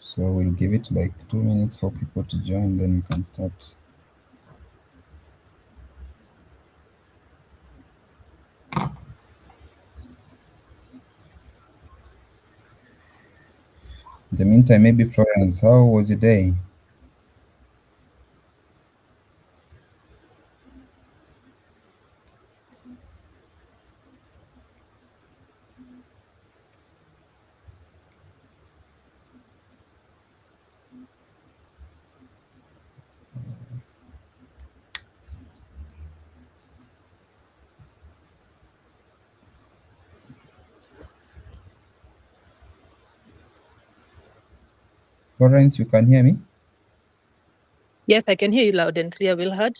So we'll give it like 2 minutes for people to join, then we can start. In the meantime, maybe Florence, how was your day? Florence, you can hear me? Yes, I can hear you loud and clear, Wilhard.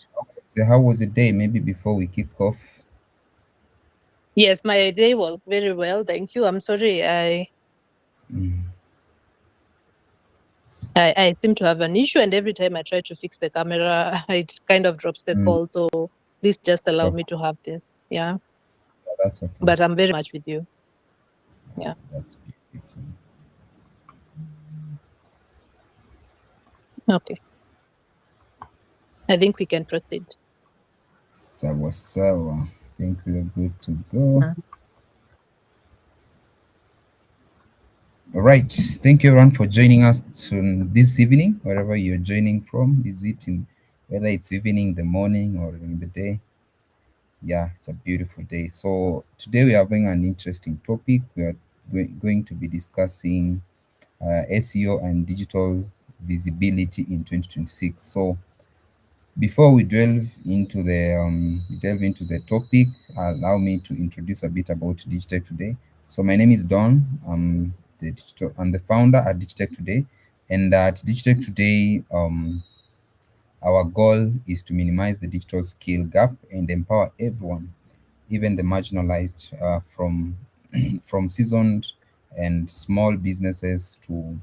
So how was your day? Maybe before we kick off. Yes, my day was very well, thank you. I'm sorry, Mm. I seem to have an issue, and every time I try to fix the camera, it kind of drops the Mm. call. So please just allow So me to have this. Yeah, that's okay. but I'm very much with you. Yeah. That's beautiful. Okay. I think we can proceed. Sawa sawa. Think we're good to go. Mm. All right. Thank you everyone for joining us this evening, wherever you're joining from. Is it in whether it's evening, the morning, or in the day? Yeah, it's a beautiful day. So today we are having an interesting topic. We are going to be discussing SEO and digital visibility in 2026. So before we delve into the topic, allow me to introduce a bit about Digitech Today. So my name is Don. I'm the founder at Digitech Today, and at Digitech Today, our goal is to minimize the digital skill gap and empower everyone, even the marginalized, from from seasoned and small businesses to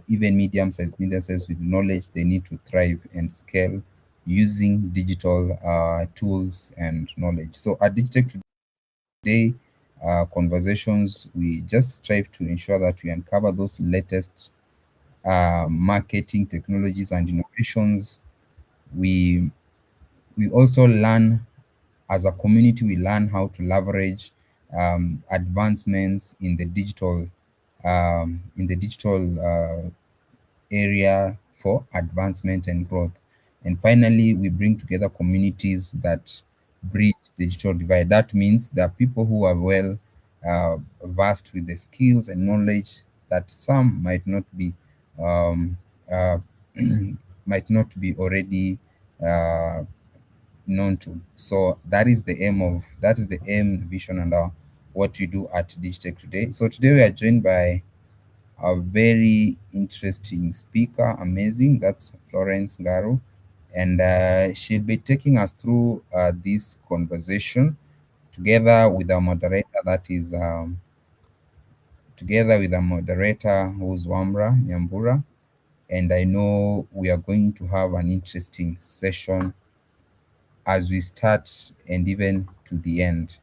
even medium-sized businesses with knowledge they need to thrive and scale using digital tools and knowledge. So at Digitech Today, conversations, we just strive to ensure that we uncover those latest marketing technologies and innovations. We we also learn as a community. We learn how to leverage advancements in the digital area for advancement and growth. And finally, we bring together communities that bridge the digital divide. That means there are people who are well versed with the skills and knowledge that some might not be um, uh, might not be already uh, known to. So that is the aim, vision, and what we do at Digitech Today. So today we are joined by a very interesting speaker, amazing. That's Florence Ngaru, and she'll be taking us through this conversation together with our moderator. Together with our moderator, who's Wamra Nyambura, and I know we are going to have an interesting session as we start and even to the end.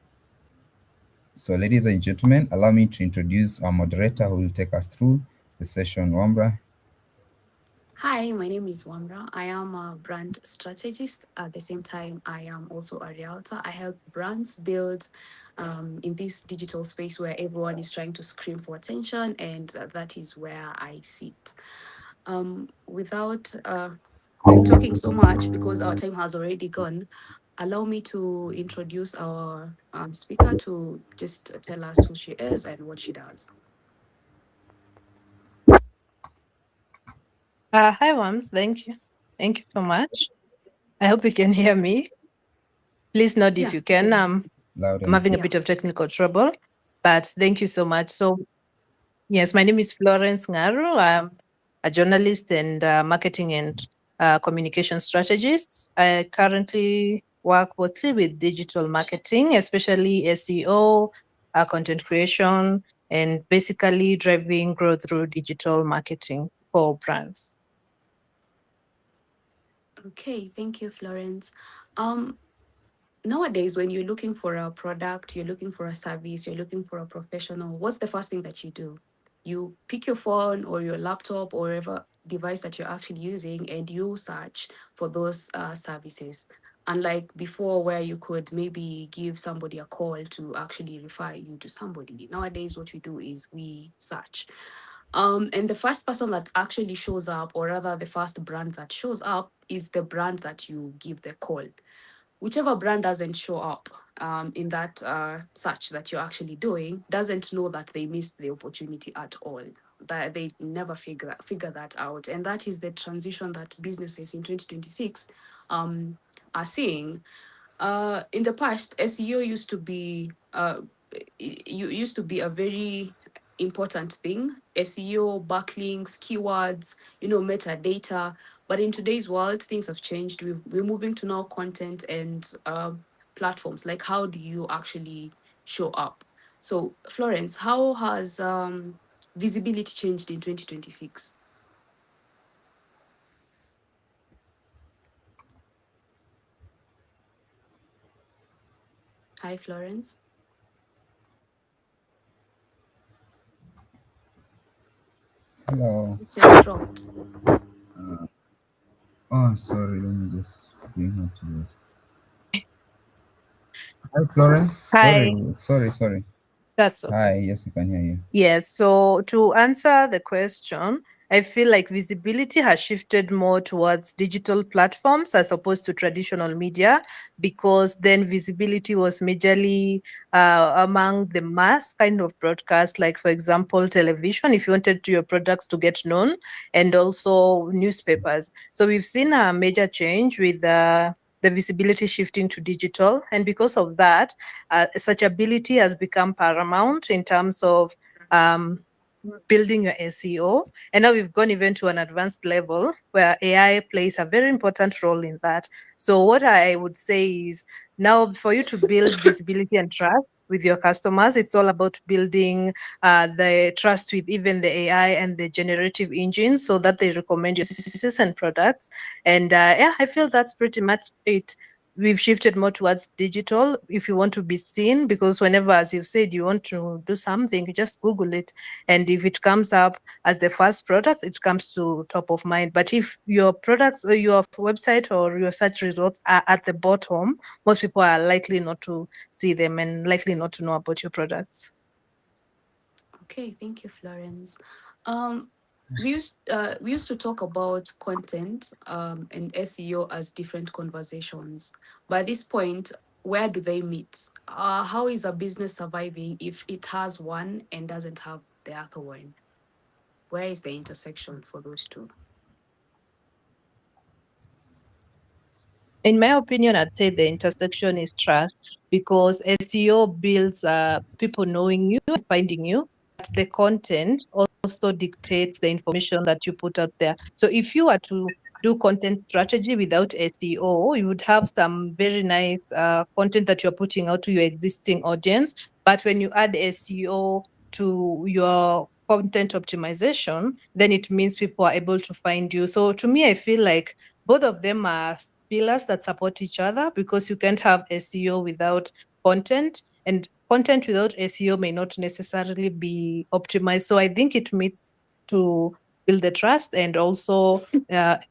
So, ladies and gentlemen, allow me to introduce our moderator who will take us through the session. Wambra. Hi, my name is Wamra. I am a brand strategist. At the same time, I am also a realtor. I help brands build in this digital space where everyone is trying to scream for attention, and that is where I sit. Without talking so much, because our time has already gone, allow me to introduce our speaker to just tell us who she is and what she does. Hi, Wams. Thank you. Thank you so much. I hope you can hear me. Please nod if Yeah. you can. Loud I'm and having a Yeah. bit of technical trouble, but thank you so much. So, yes, my name is Florence Ngaru. I'm a journalist and marketing and communication strategist. I currently work mostly with digital marketing, especially SEO, content creation, and basically driving growth through digital marketing for brands. Okay. Thank you, Florence. Um, Nowadays, when you're looking for a product, you're looking for a service, you're looking for a professional, what's the first thing that you do? You pick your phone or your laptop or whatever device that you're actually using, and you search for those services. Unlike before, where you could maybe give somebody a call to actually refer you to somebody. Nowadays, what we do is we search. And the first person that actually shows up, or rather, the first brand that shows up, is the brand that you give the call. Whichever brand doesn't show up in that search that you're actually doing doesn't know that they missed the opportunity at all. That they never figure that out, and that is the transition that businesses in 2026 um, are seeing. In the past, SEO used to be used to be a very important thing. SEO, backlinks, keywords, metadata. But in today's world, things have changed. We're moving to now content and platforms. Like, how do you actually show up? So, Florence, how has visibility changed in 2026? Hi, Florence. Hello. It just dropped. Oh, sorry. Let me just bring her to this. Hi, Florence. Hi, Sorry. that's okay. Hi. Yes, I can hear you. Yes, so to answer the question, I feel like visibility has shifted more towards digital platforms as opposed to traditional media, because then visibility was majorly among the mass kind of broadcast, like, for example, television, if you wanted your products to get known, and also newspapers. So we've seen a major change with the visibility shifting to digital. And because of that, searchability has become paramount in terms of um, building your SEO. And now we've gone even to an advanced level where AI plays a very important role in that. So, what I would say is now for you to build visibility and trust with your customers, it's all about building the trust with even the AI and the generative engines so that they recommend your services and products. And yeah, I feel that's pretty much it. We've shifted more towards digital if you want to be seen, because whenever, as you've said, you want to do something, you just Google it. And if it comes up as the first product, it comes to top of mind. But if your products or your website or your search results are at the bottom, most people are likely not to see them and likely not to know about your products. Okay, thank you, Florence. Um, we used to talk about content and SEO as different conversations. But at this point, where do they meet? How is a business surviving if it has one and doesn't have the other one? Where is the intersection for those two? In my opinion, I'd say the intersection is trust, because SEO builds people knowing you and finding you. But the content also dictates the information that you put out there. So if you were to do content strategy without SEO, you would have some very nice content that you're putting out to your existing audience. But when you add SEO to your content optimization, then it means people are able to find you. So to me, I feel like both of them are pillars that support each other, because you can't have SEO without content, and content without SEO may not necessarily be optimized. So I think it means to build the trust and also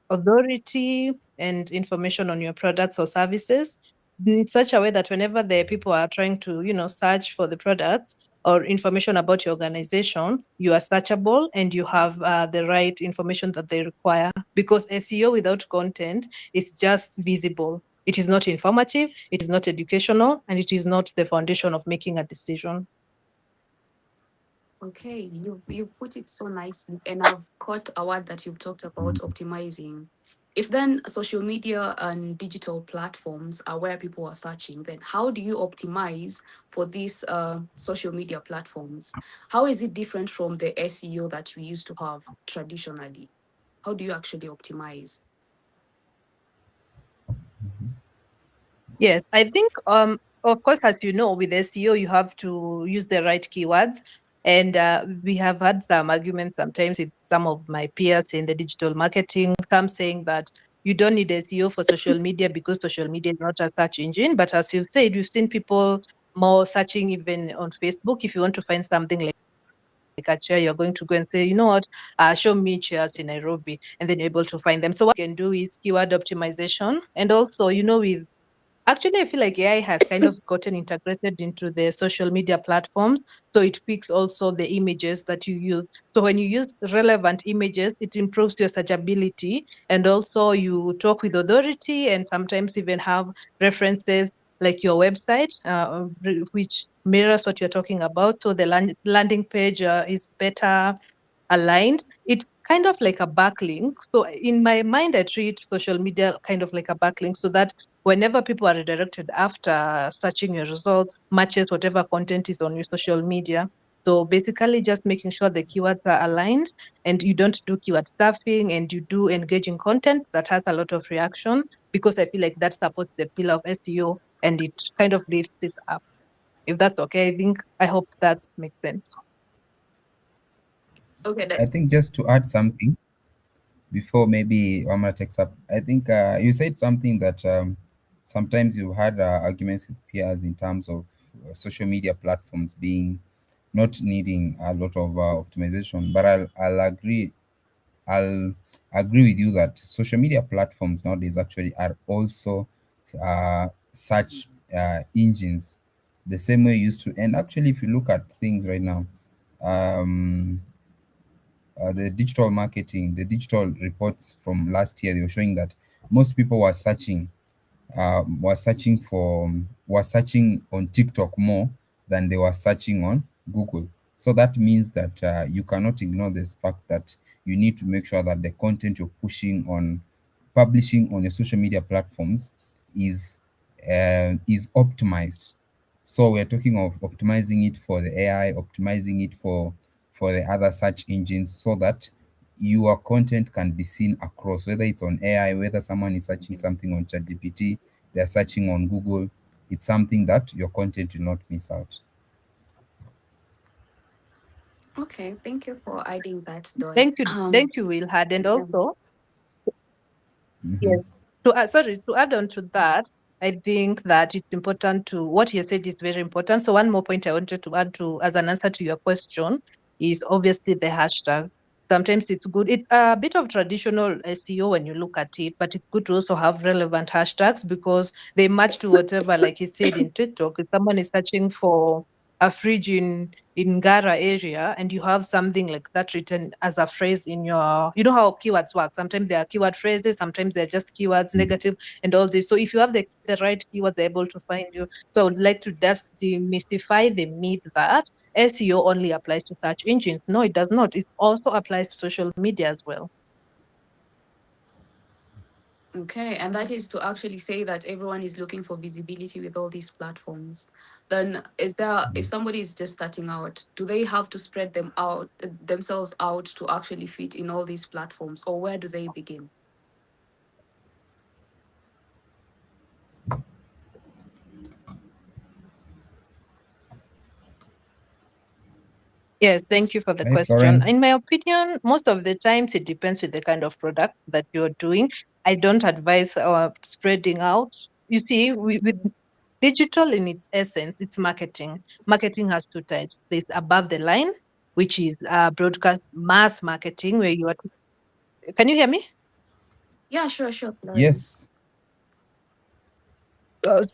authority and information on your products or services in such a way that whenever the people are trying to, search for the products or information about your organization, you are searchable and you have the right information that they require. Because SEO without content is just visible. It is not informative, it is not educational, and it is not the foundation of making a decision. Okay, you put it so nicely, and I've caught a word that you've talked about, optimizing. If then social media and digital platforms are where people are searching, then how do you optimize for these social media platforms? How is it different from the SEO that we used to have traditionally? How do you actually optimize? Yes, I think of course, as you know, with SEO you have to use the right keywords. And we have had some arguments sometimes with some of my peers in the digital marketing, some saying that you don't need SEO for social media because social media is not a search engine. But as you've said, you've seen people more searching even on Facebook if you want to find something like a chair, you're going to go and say, show me chairs in Nairobi, and then you're able to find them. So what you can do is keyword optimization. And also, with actually, I feel like AI has kind of gotten integrated into the social media platforms. So it picks also the images that you use. So when you use relevant images, it improves your searchability. And also you talk with authority and sometimes even have references like your website, which mirrors what you're talking about. So the landing page is better aligned. It's kind of like a backlink. So in my mind, I treat social media kind of like a backlink, so that whenever people are redirected after searching your results, matches whatever content is on your social media. So basically just making sure the keywords are aligned and you don't do keyword stuffing, and you do engaging content that has a lot of reaction, because I feel like that supports the pillar of SEO and it kind of lifts it up. If that's okay, I hope that makes sense. Okay, I think just to add something before maybe Omar takes up, I think you said something that sometimes you've had arguments with peers in terms of social media platforms being not needing a lot of optimization. But I'll agree with you that social media platforms nowadays actually are also search engines, the same way you used to. And actually, if you look at things right now, um, the digital marketing, the digital reports from last year, they were showing that most people were searching on TikTok more than they were searching on Google. So that means that you cannot ignore this fact that you need to make sure that the content you're publishing on your social media platforms is optimized. So we're talking of optimizing it for the AI, optimizing it for the other search engines, so that your content can be seen across, whether it's on AI, whether someone is searching something on ChatGPT, they're searching on Google. It's something that your content will not miss out. okay. Thank you for adding that, Dawn. Thank you, Wilhad. And Yeah. also, Hmm. yes. To add on to that, I think that it's important to what you said is very important. So one more point I wanted to add to as an answer to your question is obviously the hashtag. Sometimes it's good. It's a bit of traditional SEO when you look at it, but it's good to also have relevant hashtags because they match to whatever, like you said in TikTok. If someone is searching for a fridge in Gara area and you have something like that written as a phrase in your, you know how keywords work. Sometimes they are keyword phrases, sometimes they're just keywords, negative, and all this. So if you have the right keywords, they're able to find you. So I would like to just demystify the myth that SEO only applies to search engines. No, it does not. It also applies to social media as well. Okay, and that is to actually say that everyone is looking for visibility with all these platforms. Then, is there, if somebody is just starting out, do they have to spread themselves out to actually fit in all these platforms, or where do they begin? Yes, thank you for the Hi, question. In Florence. my opinion, most of the times it depends with the kind of product that you're doing. I don't advise spreading out. You see, with digital in its essence, it's marketing. Marketing has two types. There's above the line, which is broadcast mass marketing, where you are. Can you hear me? Yeah, sure, sure, Florence. Yes.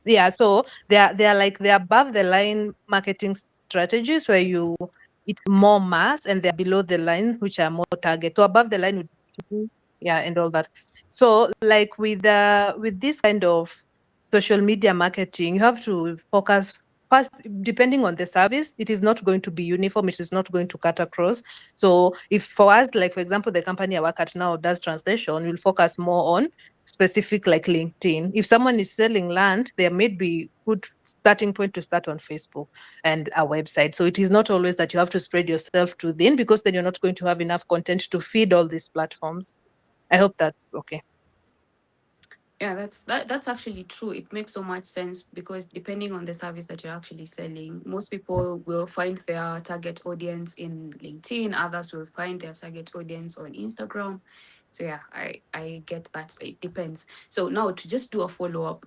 Yeah, so they are like the above the line marketing strategies where you it's more mass, and they're below the line which are more target. So above the line would be, yeah, and all that. So like with this kind of social media marketing, you have to focus first. Depending on the service, it is not going to be uniform, it is not going to cut across. So if for us, like for example, the company I work at now does translation, we'll focus more on specific like LinkedIn. If someone is selling land, there may be good starting point to start on Facebook and a website. So it is not always that you have to spread yourself too thin, because then you're not going to have enough content to feed all these platforms. I hope that's okay. Yeah, that's actually true. It makes so much sense because depending on the service that you're actually selling, most people will find their target audience in LinkedIn, others will find their target audience on Instagram. So yeah, I get that. It depends. So now to just do a follow-up,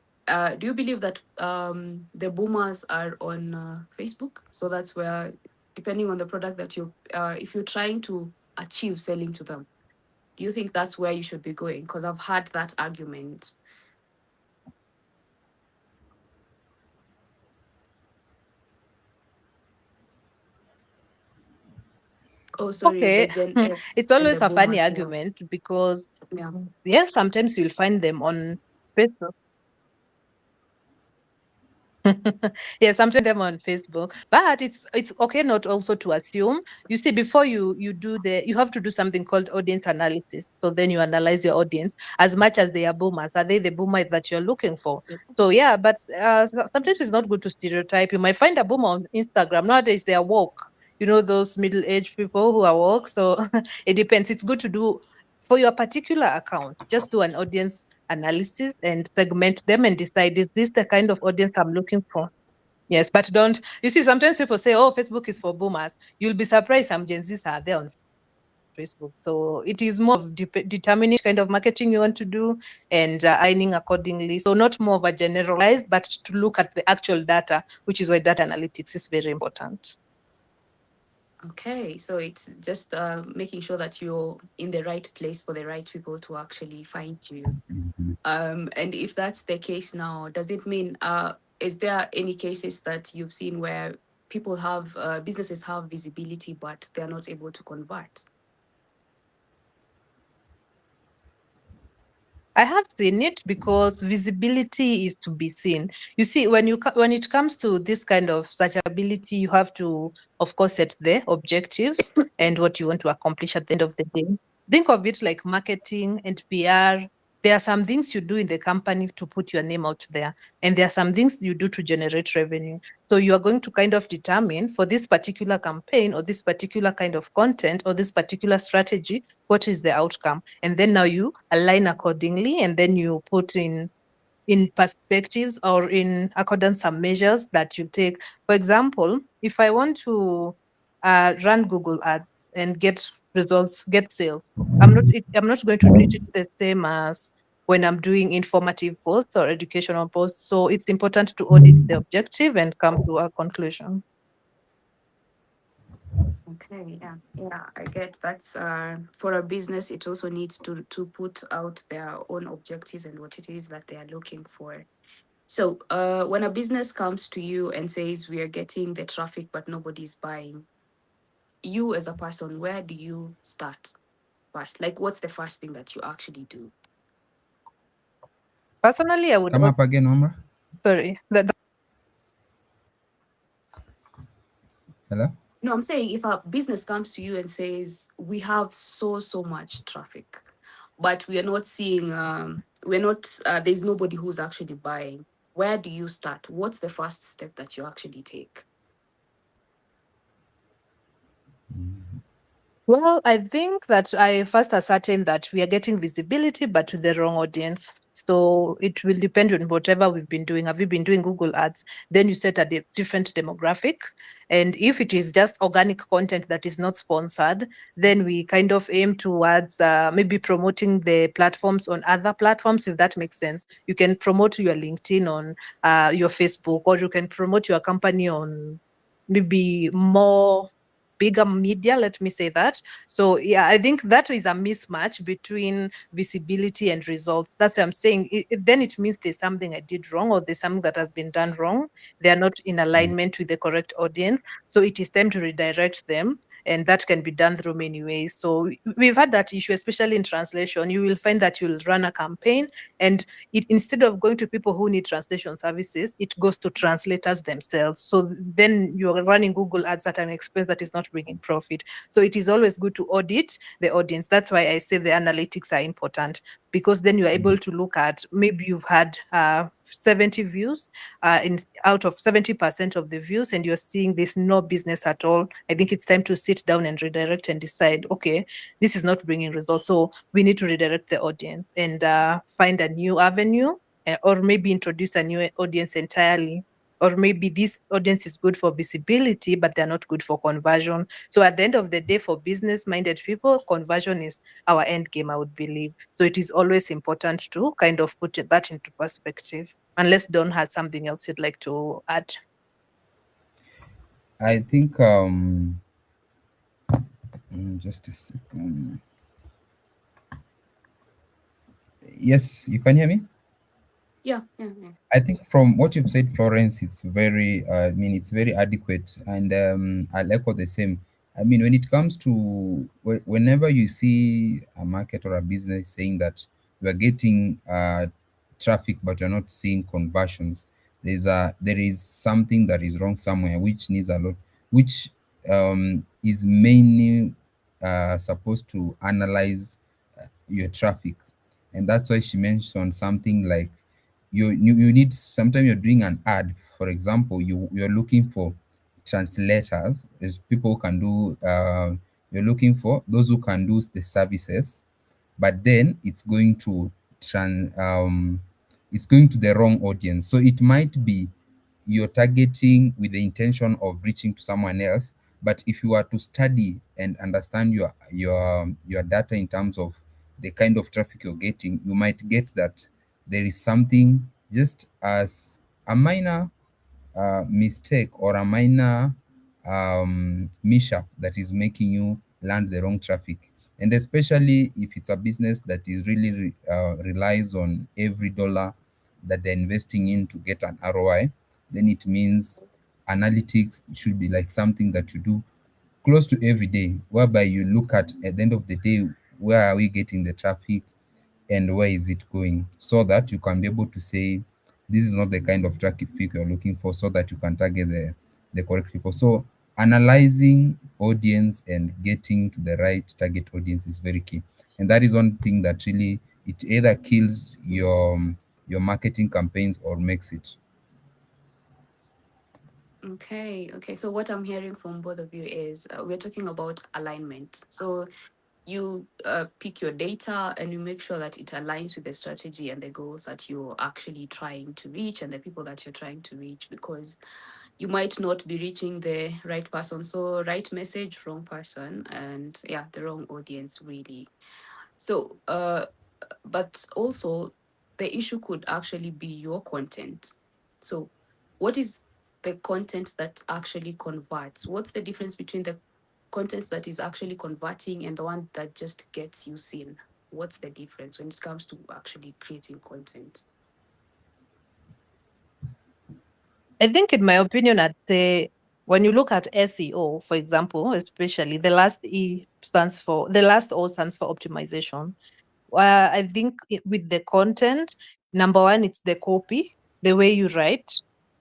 do you believe that the boomers are on Facebook? So that's where depending on the product that if you're trying to achieve selling to them? Do you think that's where you should be going? Because I've had that argument. Oh, sorry, the Okay. Gen X It's and the always a funny boomers. Yeah, argument because, yeah. yes, sometimes you'll find them on Facebook. Yeah, sometimes them on Facebook, but it's okay not also to assume. You see, before you do you have to do something called audience analysis. So then you analyze your audience as much as they are boomers. Are they the boomer that you're looking for? So yeah, but sometimes it's not good to stereotype. You might find a boomer on Instagram nowadays. They are woke. You know those middle-aged people who are woke. So it depends. It's good to do for your particular account, just do an audience analysis and segment them and decide, is this the kind of audience I'm looking for? Yes, but don't, you see, sometimes people say, oh, Facebook is for boomers. You'll be surprised some Gen Zs are there on Facebook. So it is more of determining which kind of marketing you want to do and aligning accordingly. So not more of a generalized, but to look at the actual data, which is why data analytics is very important. Okay, so it's just making sure that you're in the right place for the right people to actually find you. And if that's the case now, does it mean is there any cases that you've seen where people have businesses have visibility but they're not able to convert? I have seen it because visibility is to be seen. You see, when it comes to this kind of searchability, you have to, of course, set the objectives and what you want to accomplish at the end of the day. Think of it like marketing and PR. There are some things you do in the company to put your name out there, and there are some things you do to generate revenue. So you are going to kind of determine for this particular campaign or this particular kind of content or this particular strategy, what is the outcome? And then now you align accordingly, and then you put in perspectives or in accordance some measures that you take. For example, if I want to run Google Ads and get results, get sales, I'm not going to treat it the same as when I'm doing informative posts or educational posts. So it's important to audit the objective and come to a conclusion. Okay, yeah, yeah, I get that's for a business, it also needs to put out their own objectives and what it is that they are looking for. So, when a business comes to you and says we are getting the traffic but nobody's buying, you as a person, where do you start first? Like, what's the first thing that you actually do? Personally, I would Come up again, Omra. sorry. Hello? No, I'm saying if a business comes to you and says we have so much traffic, but we are not seeing we're not there's nobody who's actually buying. Where do you start? What's the first step that you actually take? Well, I think that I first ascertain that we are getting visibility, but to the wrong audience. So it will depend on whatever we've been doing. Have you been doing Google Ads? Then you set a different demographic. And if it is just organic content that is not sponsored, then we kind of aim towards maybe promoting the platforms on other platforms, if that makes sense. You can promote your LinkedIn on your Facebook, or you can promote your company on maybe more bigger media, let me say that. So yeah, I think that is a mismatch between visibility and results. That's what I'm saying. Then it means there's something I did wrong, or there's something that has been done wrong. They are not in alignment with the correct audience. So it is time to redirect them, and that can be done through many ways. So we've had that issue, especially in translation. You will find that you'll run a campaign, and instead of going to people who need translation services, it goes to translators themselves. So then you're running Google Ads at an expense that is not bringing profit. So it is always good to audit the audience. That's why I say the analytics are important, because then you're able to look at, maybe you've had 70 views out of 70% of the views, and you're seeing there's no business at all. I think it's time to sit down and redirect and decide, okay, this is not bringing results. So we need to redirect the audience and find a new avenue, or maybe introduce a new audience entirely. Or maybe this audience is good for visibility, but they're not good for conversion. So at the end of the day, for business-minded people, conversion is our end game, I would believe. So it is always important to kind of put that into perspective. Unless Don has something else you'd like to add. I think just a second. Yes, you can hear me. Yeah, yeah, yeah. I think from what you've said, Florence, it's very, I mean, it's very adequate, and I'll echo the same. I mean, when it comes to whenever you see a market or a business saying that we are getting traffic, but you're not seeing conversions, there is something that is wrong somewhere, which needs a lot, which is mainly supposed to analyze your traffic, and that's why she mentioned something like you need, sometimes you're doing an ad, for example, you're looking for translators, there's people who can do you're looking for those who can do the services, but then it's going to the wrong audience. So it might be you're targeting with the intention of reaching to someone else, but if you are to study and understand your data in terms of the kind of traffic you're getting, you might get that there is something, just as a minor mistake or a minor mishap that is making you land the wrong traffic. And especially if it's a business that is really relies on every dollar that they're investing in to get an ROI, then it means analytics should be like something that you do close to every day, whereby you look at the end of the day, where are we getting the traffic and where is it going, so that you can be able to say this is not the kind of traffic you're looking for, so that you can target the correct people. So analyzing audience and getting to the right target audience is very key, and that is one thing that really, it either kills your marketing campaigns or makes it. Okay, okay. So what I'm hearing from both of you is we're talking about alignment. So you pick your data and you make sure that it aligns with the strategy and the goals that you're actually trying to reach and the people that you're trying to reach, because you might not be reaching the right person. So right message, wrong person, and yeah, the wrong audience really. So but also the issue could actually be your content. So what is the content that actually converts? What's the difference between the content that is actually converting and the one that just gets you seen? What's the difference when it comes to actually creating content? I think, in my opinion, at the when you look at SEO, for example, especially the last O stands for optimization. I think with the content, number one, it's the copy, the way you write.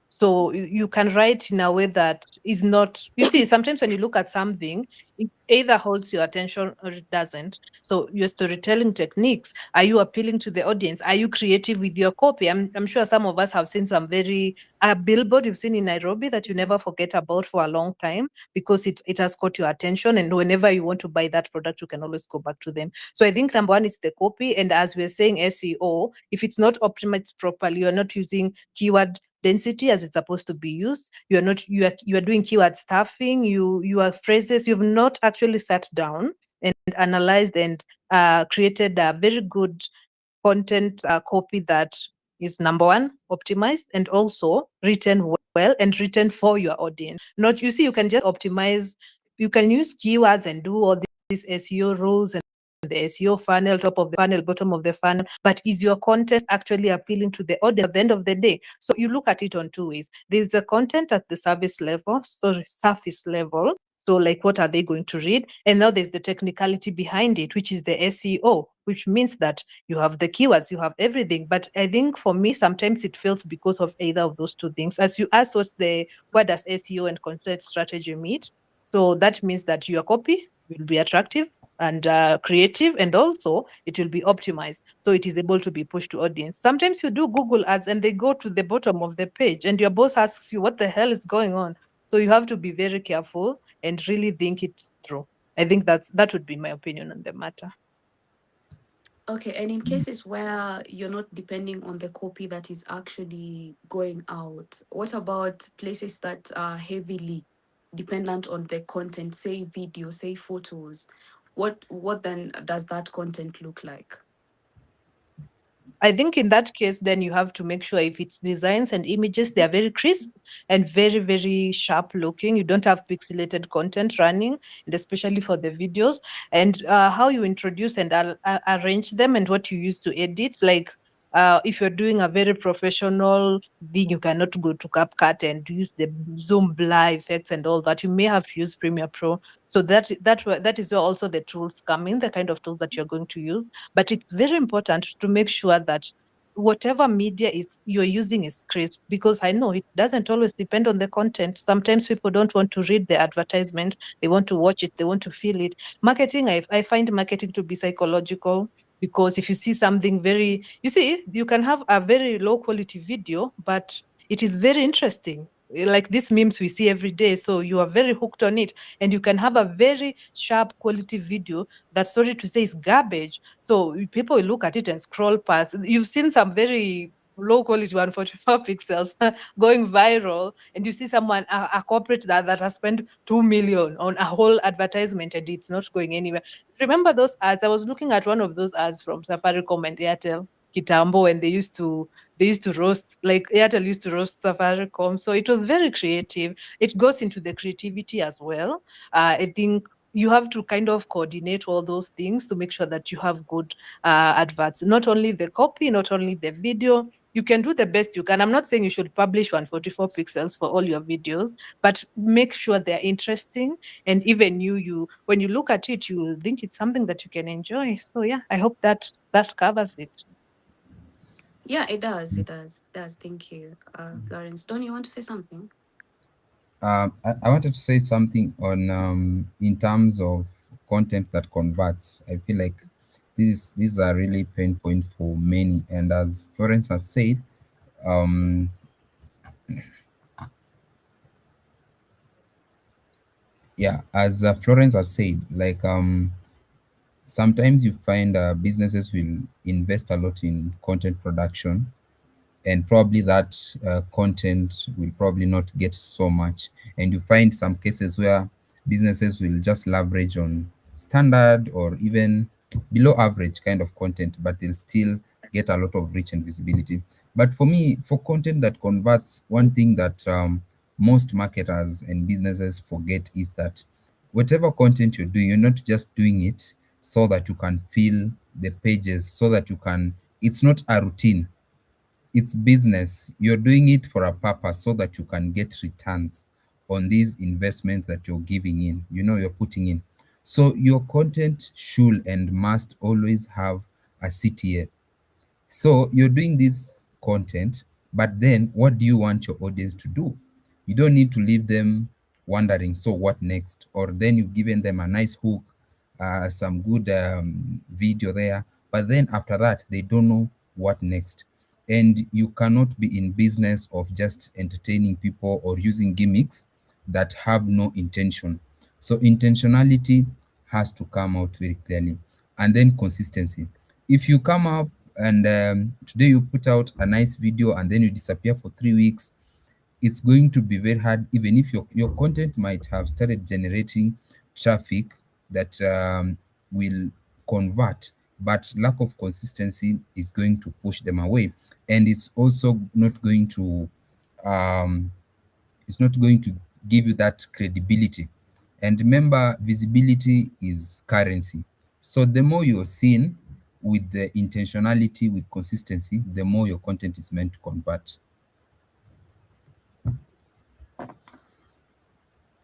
So you can write in a way that is not, you see, sometimes when you look at something, it either holds your attention or it doesn't. So your storytelling techniques, are you appealing to the audience? Are you creative with your copy? I'm sure some of us have seen some very, a billboard you've seen in Nairobi that you never forget about for a long time because it has caught your attention. And whenever you want to buy that product, you can always go back to them. So I think number one is the copy. And as we're saying, SEO, if it's not optimized properly, you're not using keyword density as it's supposed to be used. You are doing keyword stuffing. Your phrases, you've not actually sat down and analyzed and created a very good content copy that is, number one, optimized and also written well and written for your audience. Not, you see, you can just optimize, you can use keywords and do all these SEO rules and the SEO funnel, top of the funnel, bottom of the funnel, but is your content actually appealing to the audience at the end of the day? So you look at it on two ways. There's the content at the service level, so surface level. So, like, what are they going to read? And now there's the technicality behind it, which is the SEO, which means that you have the keywords, you have everything. But I think for me, sometimes it fails because of either of those two things. As you asked, where does SEO and content strategy meet? So that means that your copy will be attractive and creative, and also it will be optimized so it is able to be pushed to audience. Sometimes you do Google ads and they go to the bottom of the page and your boss asks you what the hell is going on. So you have to be very careful and really think it through. I think that would be my opinion on the matter. Okay, and in cases where you're not depending on the copy that is actually going out, what about places that are heavily dependent on the content, say video, say photos? What then does that content look like? I think in that case, then you have to make sure if it's designs and images, they are very crisp and very, very sharp looking. You don't have pixelated content running, and especially for the videos. And how you introduce and arrange them and what you use to edit. Like if you're doing a very professional thing, you cannot go to CapCut and use the Zoom blur effects and all that. You may have to use Premiere Pro. So that is where also the tools come in, the kind of tools that you're going to use. But it's very important to make sure that whatever media is you're using is crisp, because I know it doesn't always depend on the content. Sometimes people don't want to read the advertisement, they want to watch it, they want to feel it. Marketing, I find marketing to be psychological, because if you see something very, you see, you can have a very low quality video, but it is very interesting, like these memes we see every day. So you are very hooked on it, and you can have a very sharp quality video that, sorry to say, is garbage. So people will look at it and scroll past. You've seen some very low quality 144 pixels going viral, and you see someone, a corporate that has spent 2 million on a whole advertisement, and it's not going anywhere. Remember those ads? I was looking at one of those ads from Safaricom and Airtel Kitambo, and they used to roast, like Airtel used to roast Safaricom. So it was very creative. It goes into the creativity as well. I think you have to kind of coordinate all those things to make sure that you have good adverts. Not only the copy, not only the video. You can do the best you can. I'm not saying you should publish 144 pixels for all your videos, but make sure they're interesting. And even you when you look at it, you will think it's something that you can enjoy. So yeah, I hope that covers it. Yeah, it does. It does. It does. Thank you, Florence. Don't you want to say something? I wanted to say something on in terms of content that converts. I feel like these are really pain point for many, and as Florence has said, um, yeah, as Florence has said, like sometimes you find businesses will invest a lot in content production, and probably that content will probably not get so much. And you find some cases where businesses will just leverage on standard or even below average kind of content, but they'll still get a lot of reach and visibility. But for me, for content that converts, one thing that most marketers and businesses forget is that whatever content you're doing, you're not just doing it so that you can fill the pages, so that you can, it's not a routine, it's business. You're doing it for a purpose so that you can get returns on these investments that you're giving in, you're putting in. So your content should and must always have a CTA. So you're doing this content, but then what do you want your audience to do? You don't need to leave them wondering, so what next? Or then you've given them a nice hook, some good video there, but then after that, they don't know what next. And you cannot be in business of just entertaining people or using gimmicks that have no intention. So intentionality has to come out very clearly. And then consistency. If you come up and today you put out a nice video and then you disappear for 3 weeks, it's going to be very hard, even if your content might have started generating traffic that will convert, but lack of consistency is going to push them away. And um, it's not going to give you that credibility. And remember, visibility is currency. So the more you're seen with the intentionality, with consistency, the more your content is meant to convert.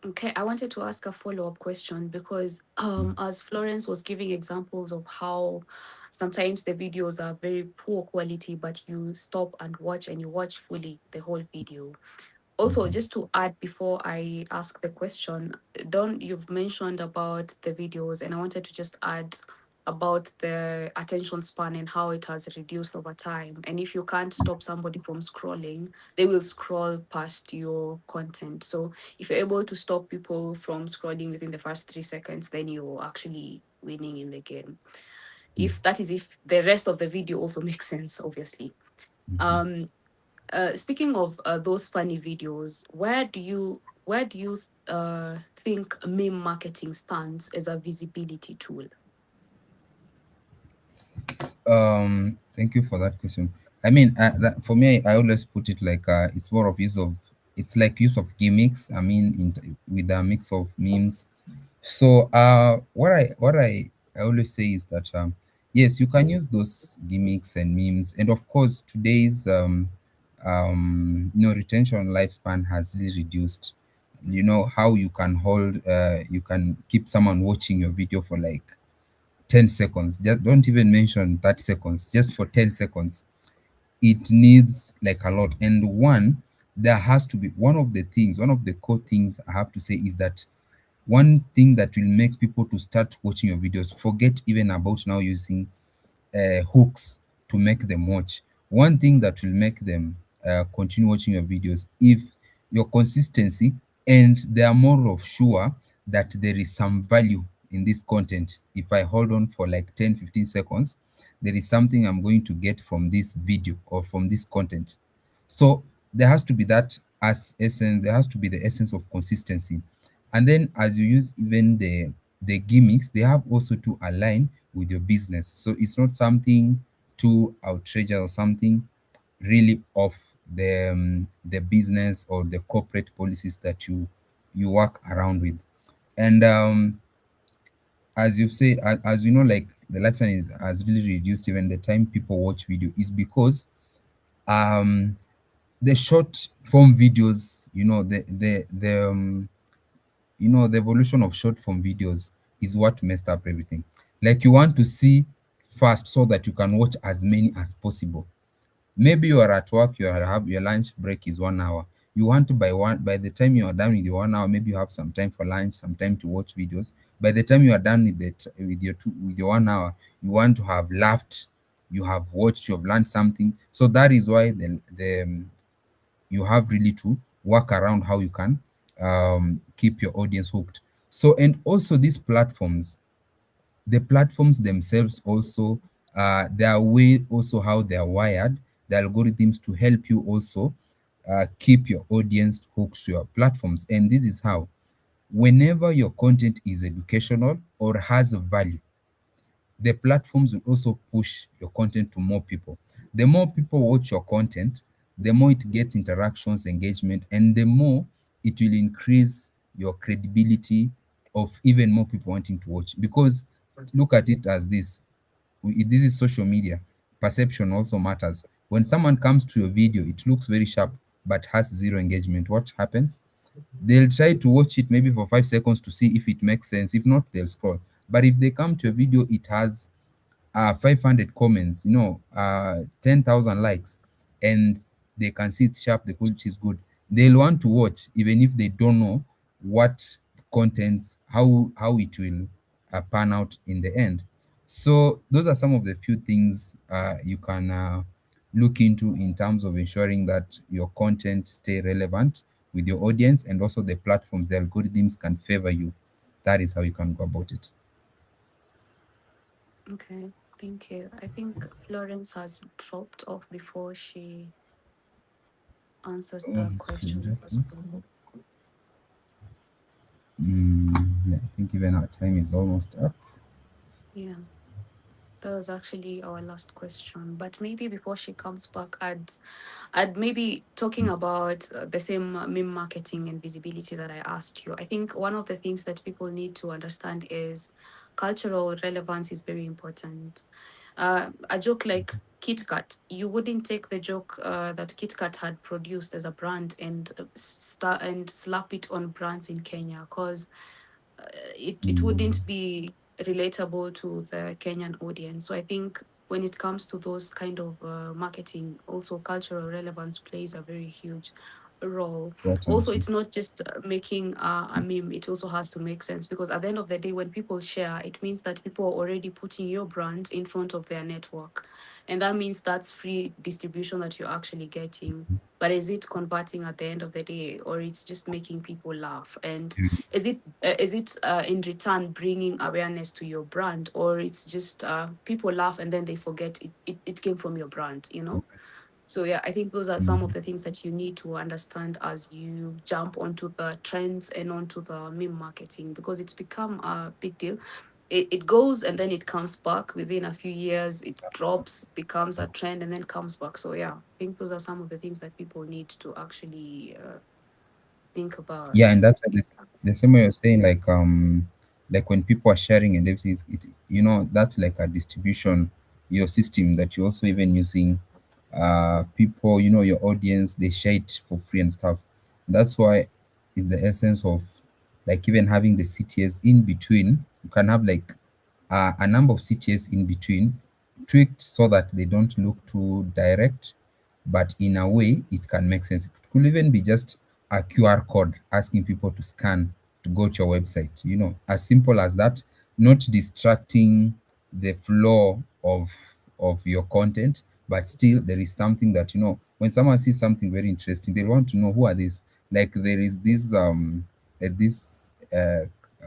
Okay, I wanted to ask a follow-up question because as Florence was giving examples of how sometimes the videos are very poor quality, but you stop and watch and you watch fully the whole video. Also, just to add before I ask the question, Don, you've mentioned about the videos, and I wanted to just add about the attention span and how it has reduced over time. And if you can't stop somebody from scrolling, they will scroll past your content. So if you're able to stop people from scrolling within the first 3 seconds, then you're actually winning in the game. If that is, if the rest of the video also makes sense, obviously. Um, Speaking of those funny videos, where do you think meme marketing stands as a visibility tool? Thank you for that question. I mean, for me, I always put it like it's more of use of, it's like use of gimmicks. I mean, with a mix of memes. So what I always say is that yes, you can use those gimmicks and memes, and of course today's retention lifespan has really reduced. You know how you can hold, you can keep someone watching your video for like 10 seconds. Just don't even mention 30 seconds, just for 10 seconds. It needs like a lot. And there has to be one of the core things I have to say is that one thing that will make people to start watching your videos, forget even about now using hooks to make them watch. One thing that will make them continue watching your videos, if your consistency, and they are more of sure that there is some value in this content. If I hold on for like 10-15 seconds, there is something I'm going to get from this video or from this content. So there has to be that as essence, there has to be the essence of consistency. And then as you use even the gimmicks, they have also to align with your business. So it's not something too outrageous or something really off the business or the corporate policies that you work around with. And as you say, as you know, like the lifespan has really reduced. Even the time people watch video is because um the short form videos, the evolution of short form videos is what messed up everything. Like you want to see fast so that you can watch as many as possible. Maybe you are at work, have your lunch break is 1 hour. You want to by the time you are done with your 1 hour, maybe you have some time for lunch, some time to watch videos. By the time you are done with it with your 1 hour, you want to have laughed, you have watched, you have learned something. So that is why the you have really to work around how you can keep your audience hooked. So, and also these platforms, the platforms themselves also, their way also how they are wired, the algorithms to help you also keep your audience hooked to your platforms. And this is how, whenever your content is educational or has value, the platforms will also push your content to more people. The more people watch your content, the more it gets interactions, engagement, and the more it will increase your credibility of even more people wanting to watch. Because look at it as this, this is social media. Perception also matters. When someone comes to your video, it looks very sharp but has zero engagement. What happens? They'll try to watch it maybe for 5 seconds to see if it makes sense. If not, they'll scroll. But if they come to a video, it has 500 comments, 10,000 likes, and they can see it's sharp, the quality is good, they'll want to watch even if they don't know what contents, how it will pan out in the end. So those are some of the few things you can look into in terms of ensuring that your content stay relevant with your audience, and also the platforms, the algorithms can favor you. That is how you can go about it. Okay, thank you. I think Florence has dropped off before she answers the question as well. Yeah, I think even our time is almost up. Yeah. That was actually our last question. But maybe before she comes back, I'd maybe talking about the same meme marketing and visibility that I asked you. I think one of the things that people need to understand is cultural relevance is very important. A joke like KitKat, you wouldn't take the joke that KitKat had produced as a brand and and slap it on brands in Kenya, because it Mm, wouldn't be relatable to the Kenyan audience. So I think when it comes to those kind of marketing, also cultural relevance plays a very huge role. important. Also, it's not just making a meme, it also has to make sense, because at the end of the day, when people share, it means that people are already putting your brand in front of their network. And that means that's free distribution that you're actually getting. But is it converting at the end of the day, or it's just making people laugh? And is it in return bringing awareness to your brand, or it's just people laugh and then they forget it came from your brand, you know? So yeah, I think those are some of Mhm. the things that you need to understand as you jump onto the trends and onto the meme marketing, because it's become a big deal. it goes and then it comes back within a few years. It drops, becomes a trend, and then comes back. So yeah, I think those are some of the things that people need to actually think about. Yeah, and that's why the same way you're saying, like when people are sharing and everything, that's like a distribution, your system that you're also even using. People, your audience, they share it for free and stuff. That's why, in the essence of like even having the CTS in between, you can have like a number of CTS in between, tweaked so that they don't look too direct, but in a way it can make sense. It could even be just a QR code asking people to scan to go to your website, as simple as that, not distracting the flow of your content, but still there is something that, when someone sees something very interesting, they want to know who are these. Like there is this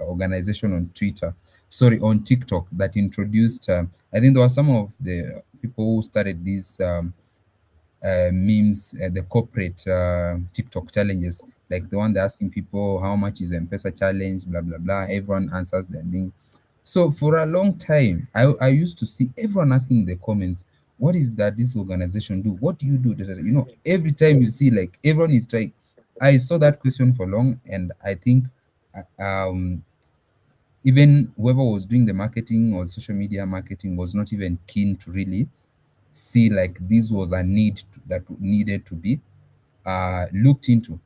organization on Twitter, sorry, on TikTok, that introduced. I think there were some of the people who started these memes, the corporate TikTok challenges, like the one they're asking people how much is M-Pesa challenge, blah blah blah. Everyone answers their thing. So for a long time, I used to see everyone asking in the comments, "What is that this organization do? What do you do?" Da, da, da. Every time you see like everyone is trying. I saw that question for long, and I think even whoever was doing the marketing or social media marketing was not even keen to really see like this was a need that needed to be looked into.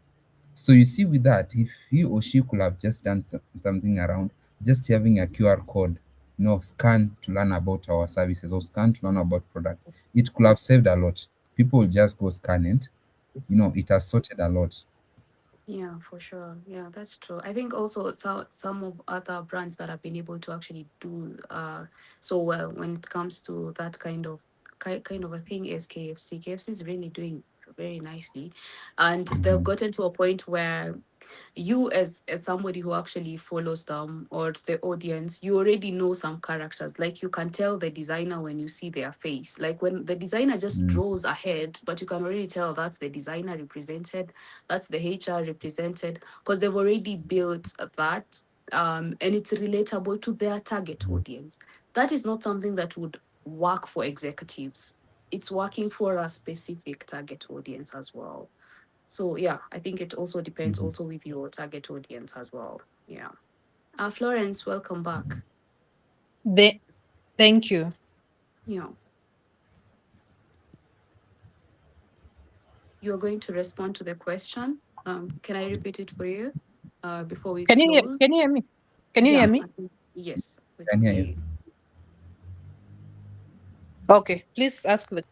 So you see, with that, if he or she could have just done something around just having a QR code, scan to learn about our services or scan to learn about products, it could have saved a lot. People will just go scan it. It has sorted a lot. Yeah, for sure. Yeah, that's true. I think also some of other brands that have been able to actually do so well when it comes to that kind of a thing is KFC. KFC is really doing very nicely, and they've Mhm. gotten to a point where you as somebody who actually follows them or the audience, you already know some characters. Like you can tell the designer when you see their face, like when the designer just Mm, draws ahead, but you can already tell that's the designer represented, that's the HR represented, because they've already built that, and it's relatable to their target audience. That is not something that would work for executives. It's working for a specific target audience as well. So yeah, I think it also depends mhm. also with your target audience as well. Yeah. Florence, welcome back. The, thank you. Yeah. You're going to respond to the question. Can I repeat it for you before we close? Can you hear me? Can you Yeah. hear me? Yes, we Can can hear hear you. you. Okay, please ask the.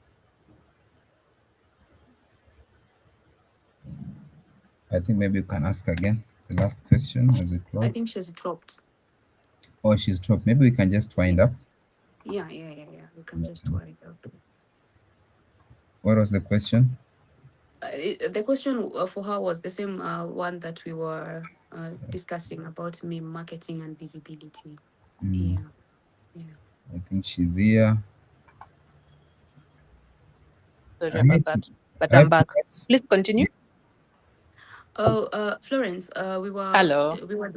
I think maybe you can ask again the last question as we I close. think she's dropped. Or she's dropped. Maybe we can just Yeah. wind up. Yeah. We can just wind up. What was the question? The question for her was the same one that we were discussing about meme marketing and visibility. Mm, Yeah. Yeah. I think she's here. Sorry I about hope, that, but I I'm hope you back. guys. Please continue. Yes, Oh, Florence, Hello. we were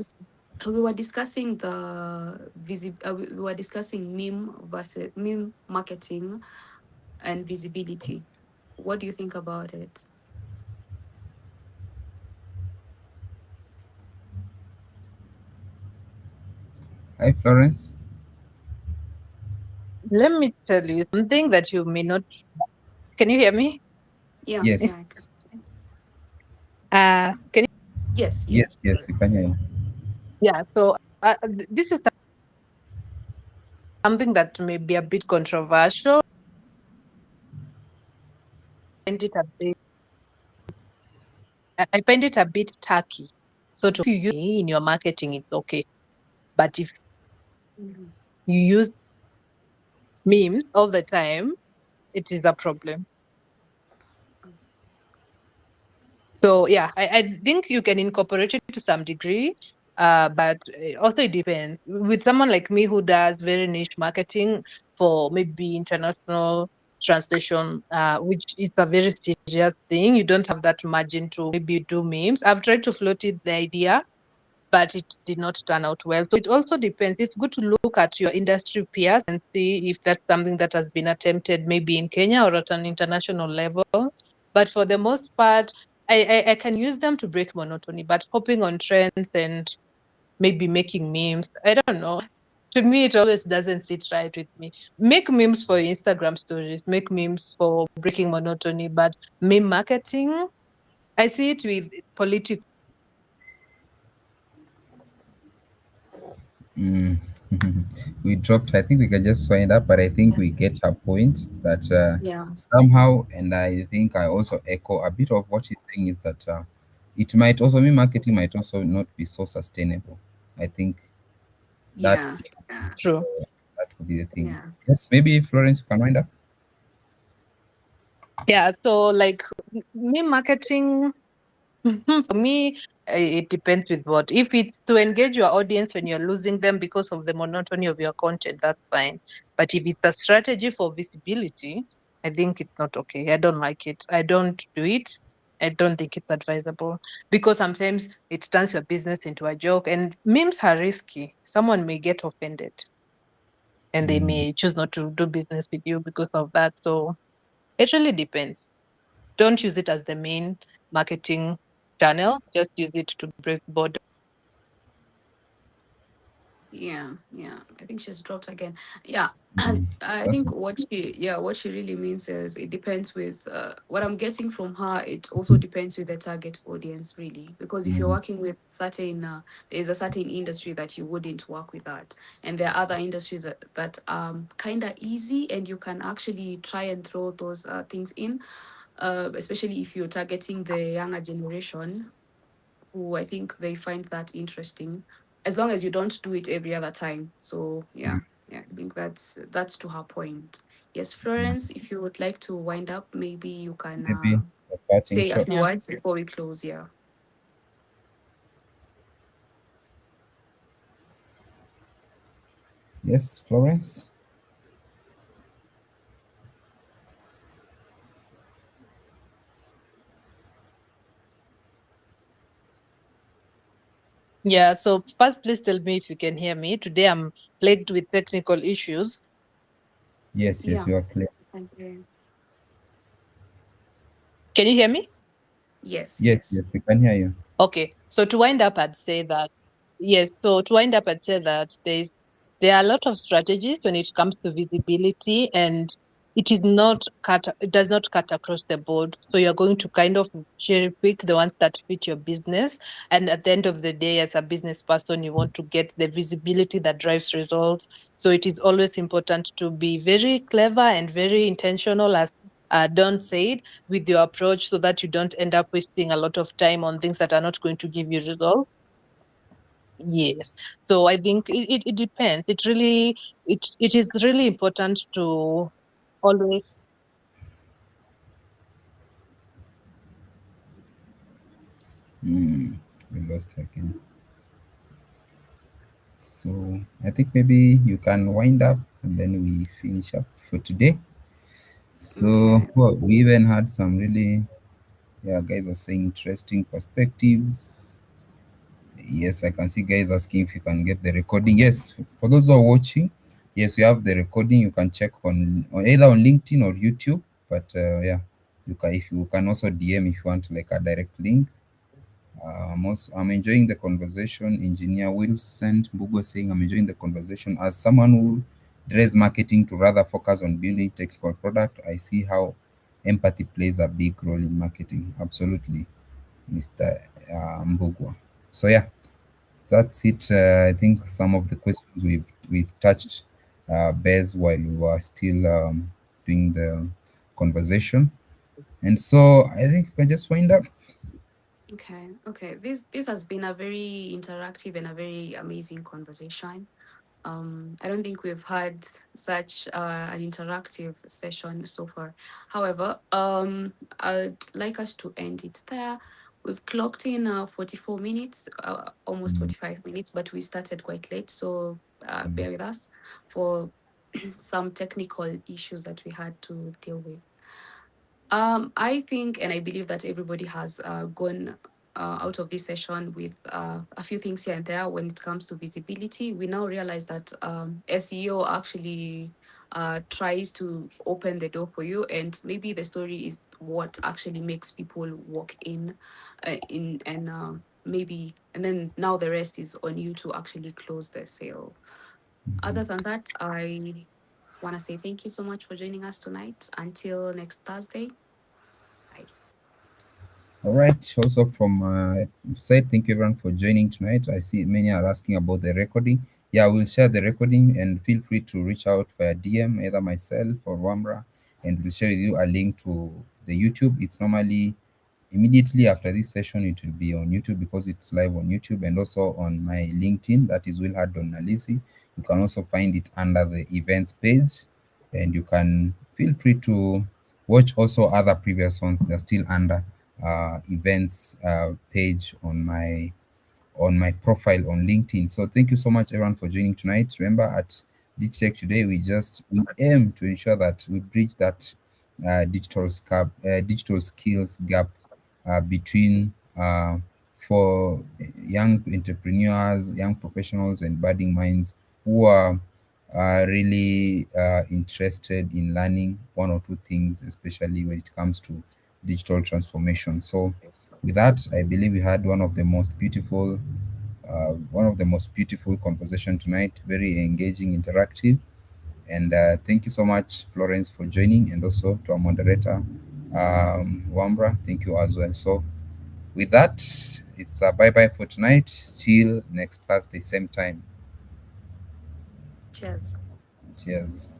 discussing we were discussing meme marketing and visibility. What do you think about it? hi Florence. Let me tell you something that you may not. Can you hear me? Yeah, Yes, yeah, I can. Can you? Yes, yes, we can Florence. hear you. Yeah. So this is something that may be a bit controversial. Find it a bit. I find it a bit tacky. So to you use in your marketing, it's okay. But if Mhm. you use memes all the time, it is a problem. So yeah, I think you can incorporate it to some degree, but also it depends. With someone like me who does very niche marketing for maybe international translation, which is a very serious thing, you don't have that margin to maybe do memes. I've tried to float it the idea, but it did not turn out well. So it also depends. It's good to look at your industry peers and see if that's something that has been attempted maybe in Kenya or at an international level. But for the most part, I can use them to break monotony, but hopping on trends and maybe making memes, I don't know. To me, it always doesn't sit right with me. Make memes for Instagram stories, make memes for breaking monotony, but meme marketing, I see it with political. Mm. We dropped. I think we can just wind up, but I think we get her point that Yeah. somehow, and I think I also echo a bit of what she's saying is that it might also mean marketing might also not be so sustainable. I think that Yeah. Yeah. True. that could be the thing. Yeah. Yes, maybe Florence, you can wind up. Yeah, so like meme marketing, for me, it depends with what. If it's to engage your audience when you're losing them because of the monotony of your content, that's fine. But if it's a strategy for visibility, I think it's not okay. I don't like it. I don't do it. I don't think it's advisable because sometimes it turns your business into a joke, and memes are risky. Someone may get offended and they Mm. may choose not to do business with you because of that. So it really depends. Don't use it as the main marketing channel. Just use it to break border. Yeah, yeah. I think she's dropped again. Yeah. Mm. I That's think what she really means is it depends with what I'm getting from her. It also depends with the target audience, really, because if you're mm, working with certain, there's a certain industry that you wouldn't work with that, and there are other industries that kind of easy, and you can actually try and throw those things in, especially if you're targeting the younger generation who I think they find that interesting, as long as you don't do it every other time. So mm, yeah, I think that's to her point. Yes, mm. Florence, if you would like to wind up, maybe you can Maybe a parting say a shot. few Yeah. words before we close. Yeah. Yes, Florence. Yeah. So first, please tell me if you can hear me. Today I'm plagued with technical issues. Yes, yes, Yeah. you are clear. Thank you. Can you hear me? Yes, Yes, yes. yes, we can hear you. Okay. So to wind up, I'd say that yes. So to wind up, I'd say that there are a lot of strategies when it comes to visibility, and it is not cut. It does not cut across the board. So you're going to kind of cherry pick the ones that fit your business. And at the end of the day, as a business person, you want to get the visibility that drives results. So it is always important to be very clever and very intentional, as Don said, with your approach, so that you don't end up wasting a lot of time on things that are not going to give you results. Yes. So I think it depends. It is really important to always. Mm, we lost her again. So I think maybe you can wind up and then we finish up for today. So Okay. well, we even had some really, yeah, guys are saying interesting perspectives. Yes, I can see guys asking if you can get the recording. Yes, for those who are watching, yes, we have the recording. You can check on either on LinkedIn or YouTube. But yeah, you can if you can also DM if you want like a direct link. I'm enjoying the conversation. Engineer Wilson Bugo saying I'm enjoying the conversation. As someone who drives marketing to rather focus on building technical product, I see how empathy plays a big role in marketing. Absolutely, Mr. Mbugwa. So yeah, that's it. I think some of the questions we've touched base while we were still doing the conversation, and so I think we can just wind up. Okay. Okay. This has been a very interactive and a very amazing conversation. I don't think we've had such an interactive session so far. However, I'd like us to end it there. We've clocked in 44 minutes, almost Mm, 45 minutes, but we started quite late. So mm, bear with us for some technical issues that we had to deal with. I think and I believe that everybody has gone out of this session with a few things here and there when it comes to visibility. We now realize that SEO actually tries to open the door for you, and maybe the story is what actually makes people walk in and maybe, and then now the rest is on you to actually close the sale. Other than that, I want to say thank you so much for joining us tonight. Until next Thursday. Bye. All right. Also from my side, thank you everyone for joining tonight. I see many are asking about the recording. Yeah, we'll share the recording and feel free to reach out via DM, either myself or Wamra, and we'll share with you a link to the YouTube. It's normally immediately after this session, it will be on YouTube because it's live on YouTube, and also on my LinkedIn, that is Wilhard Donalisi. You can also find it under the events page, and you can feel free to watch also other previous ones. They're still under events page on my profile on LinkedIn. So thank you so much everyone for joining tonight. Remember, at Digitech today, we aim to ensure that we bridge that digital skills gap between for young entrepreneurs, young professionals, and budding minds who are really interested in learning one or two things, especially when it comes to digital transformation. So, with that, I believe we had one of the most beautiful conversation tonight. Very engaging, interactive, and thank you so much, Florence, for joining, and also to our moderator, Wambra. Thank you as well. So, with that, it's a bye bye for tonight. Till next Thursday, same time. Cheers. Cheers.